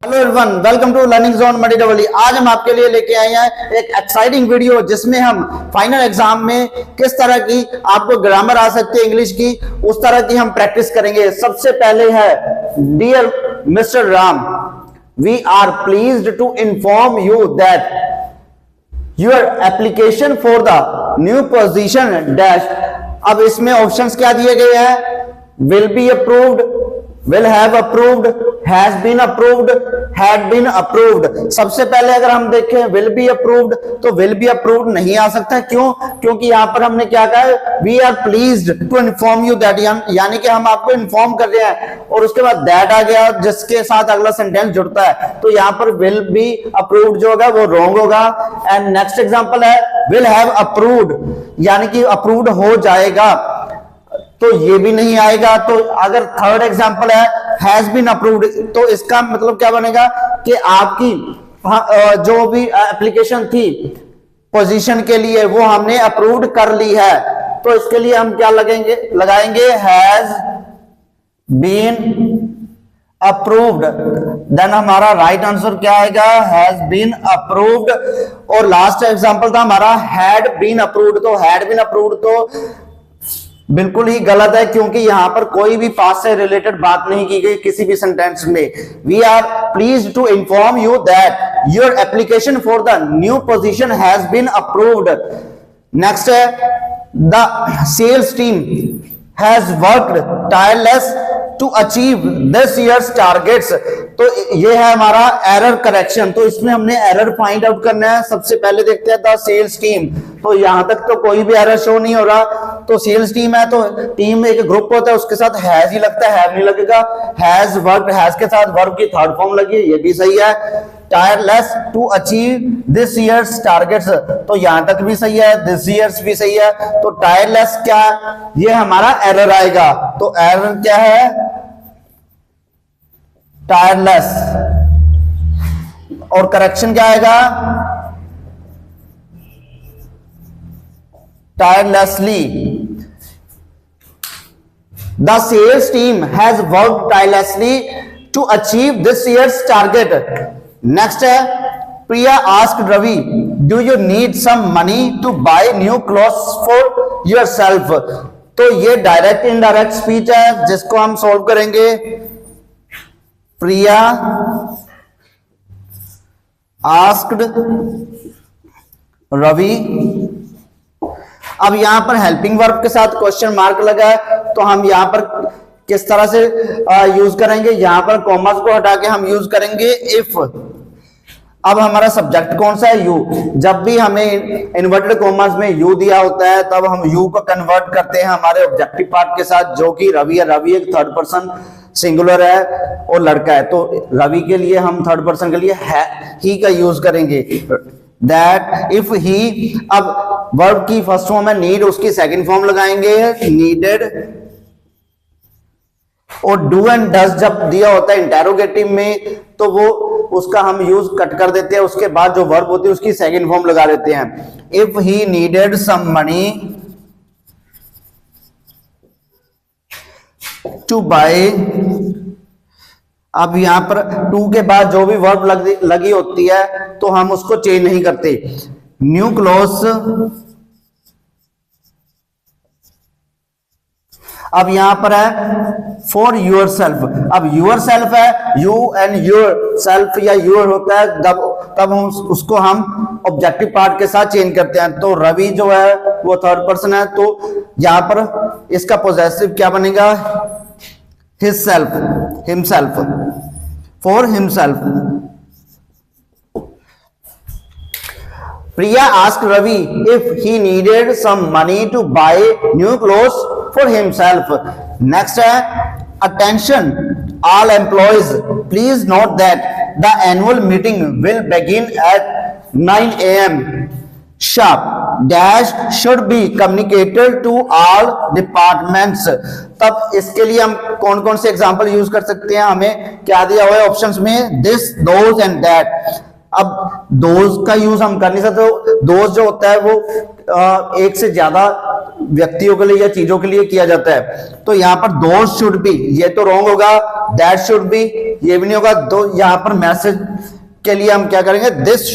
Hello everyone, welcome to learning zone मडीडबली। आज हम आपके लिए लेके आए हैं एक एक्साइटिंग वीडियो जिसमें हम फाइनल एग्जाम में किस तरह की आपको ग्रामर आ सकती है इंग्लिश की, उस तरह की हम प्रैक्टिस करेंगे। सबसे पहले है, dear mister Ram, we are pleased to inform you that your application for the new position dash. अब इसमें ऑप्शंस क्या दिए गए हैं? Will be approved, will have approved, has been approved, had been approved। सबसे पहले अगर हम देखें will be approved, तो will be approved नहीं आ सकता। क्यों? क्योंकि यहां पर हमने क्या कहा है, we are pleased to inform you that, यानी कि हम आपको इन्फॉर्म कर रहे हैं, और उसके बाद that आ गया जिसके साथ अगला सेंटेंस जुड़ता है, तो यहां पर will be approved जो होगा वो रॉन्ग होगा। एंड नेक्स्ट एग्जांपल है will have approved, यानी कि अप्रूव्ड हो जाएगा, तो ये भी नहीं आएगा। तो अगर थर्ड एग्जांपल है हैज बीन अप्रूव्ड, तो इसका मतलब क्या बनेगा कि आपकी जो भी एप्लीकेशन थी पोजीशन के लिए वो हमने अप्रूव्ड कर ली है। तो इसके लिए हम क्या लगाएंगे हैज बीन अप्रूव्ड। देन हमारा राइट आंसर क्या आएगा? Has been approved. और लास्ट एग्जांपल था हमारा हैड बीन अप्रूव्ड, तो हैड बीन अप्रूव्ड तो बिल्कुल ही गलत है, क्योंकि यहां पर कोई भी पास्ट से रिलेटेड बात नहीं की गई किसी भी सेंटेंस में। We are pleased to inform you that your application for the new position has been approved. Next है, the sales team has worked tireless to achieve this years targets. तो ये है हमारा एरर करेक्शन। तो इसमें हमने error find out करना है। सबसे पहले देखते हैं द सेल्स टीम, तो यहां तक तो कोई भी एरर शो नहीं हो रहा। तो सेल्स टीम है, तो टीम एक ग्रुप होता है, उसके साथ हैज ही लगता है, हैव नहीं लगेगा। हैज वर्कड, हैज के साथ वर्ब की थर्ड फॉर्म लगी, ये भी सही है। Tireless to achieve this years targets, तो यहां तक भी सही है, दिस ईयर्स भी सही है। तो टायरलेस क्या, ये हमारा एरर आएगा। तो एरर क्या है? टायरलेस। और करेक्शन क्या आएगा? Tirelessly. The sales team has worked tirelessly to achieve this year's target. Next है, Priya asked Ravi, do you need some money to buy new clothes for yourself. तो ये डायरेक्ट इनडायरेक्ट स्पीच है जिसको हम सॉल्व करेंगे। प्रिया आस्क्ड रवि। अब यहां पर हेल्पिंग वर्ब के साथ क्वेश्चन मार्क लगा है, तो हम यहां पर किस तरह से यूज करेंगे? यहां पर कॉमर्स को हटा के हम यूज करेंगे इफ। अब हमारा सब्जेक्ट कौन सा है? यू। जब भी हमें इन्वर्टेड कॉमर्स में यू दिया होता है तब हम यू को कन्वर्ट करते हैं हमारे ऑब्जेक्टिव पार्ट के साथ, जो कि रवि है। रवि एक थर्ड पर्सन सिंगुलर है और लड़का है, तो रवि के लिए हम थर्ड पर्सन के लिए ही का यूज करेंगे। दैट इफ ही, अब वर्ब की फर्स्ट फॉर्म है नीड, उसकी सेकंड फॉर्म लगाएंगे नीडेड। और डू एंड डज जब दिया होता है इंटेरोगेटिव में, तो वो उसका हम यूज कट कर देते हैं, उसके बाद जो वर्ब होती है उसकी सेकंड फॉर्म लगा देते हैं। If he needed some money to buy. अब यहां पर टू के बाद जो भी वर्ब लगी होती है तो हम उसको चेंज नहीं करते। New clothes. अब यहां पर है फॉर योर सेल्फ। अब योर सेल्फ है, यू एंड योर सेल्फ या योर होता है, तब हम उसको हम ऑब्जेक्टिव पार्ट के साथ चेंज करते हैं। तो रवि जो है वो थर्ड पर्सन है, तो यहां पर इसका पोजेसिव क्या बनेगा? His self, himself, for himself. Priya asked Ravi if he needed some money to buy new clothes for himself. Next है, attention all employees, please note that the annual meeting will begin at 9 a.m. sharp dash should be communicated to all departments। तब इसके लिए हम कौन कौन से example use कर सकते हैं? हमें क्या दिया हुआ है ऑप्शंस में? This, those and that. अब दोज का यूज हम कर नहीं सकते। दोज जो होता है वो एक से ज्यादा व्यक्तियों के लिए या चीजों के लिए किया जाता है। तो यहाँ पर दोज शुड बी, ये तो रॉन्ग होगा, दैट शुड बी ये भी नहीं होगा। तो यहाँ पर मैसेज के लिए हम क्या करेंगे, this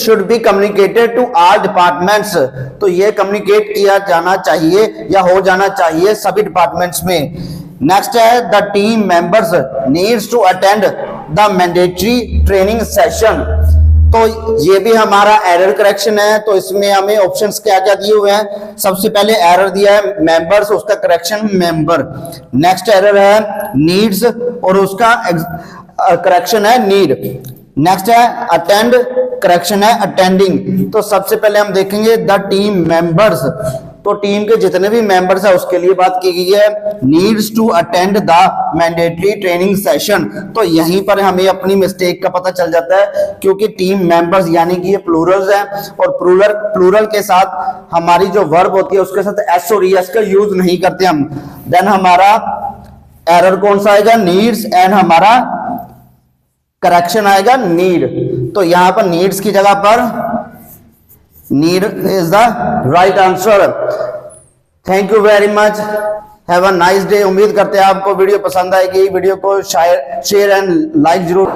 should be communicated to all departments. तो ये कम्युनिकेट किया जाना चाहिए या हो जाना चाहिए सभी डिपार्टमेंट्स में। नेक्स्ट है the team members needs to attend the mandatory training session. तो ये भी हमारा एरर करेक्शन है। तो इसमें हमें ऑप्शंस क्या क्या दिए हुए हैं, सबसे पहले एरर दिया है मेंबर्स, उसका करेक्शन मेंबर। नेक्स्ट एरर है नीड्स और उसका करेक्शन है नीड। नेक्स्ट है अटेंड, करेक्शन है अटेंडिंग। तो सबसे पहले हम देखेंगे द टीम मेंबर्स, तो टीम के जितने भी मेंबर्स है उसके लिए बात की गई है। Needs to attend the mandatory training session, तो यहीं पर हमें अपनी मिस्टेक का पता चल जाता है, क्योंकि टीम मेंबर्स यानी कि ये प्लूरल्स है और प्लूरल के साथ हमारी जो वर्ब होती है उसके साथ एस और एस का यूज नहीं करते हम। देन हमारा एरर कौन सा आएगा, नीड्स, एंड हमारा करेक्शन आएगा नीड। तो यहां पर नीड्स की जगह पर need is the right answer. Thank you very much, have a nice day. उम्मीद करते हैं आपको वीडियो पसंद आएगी। वीडियो को शेयर एंड लाइक जरूर।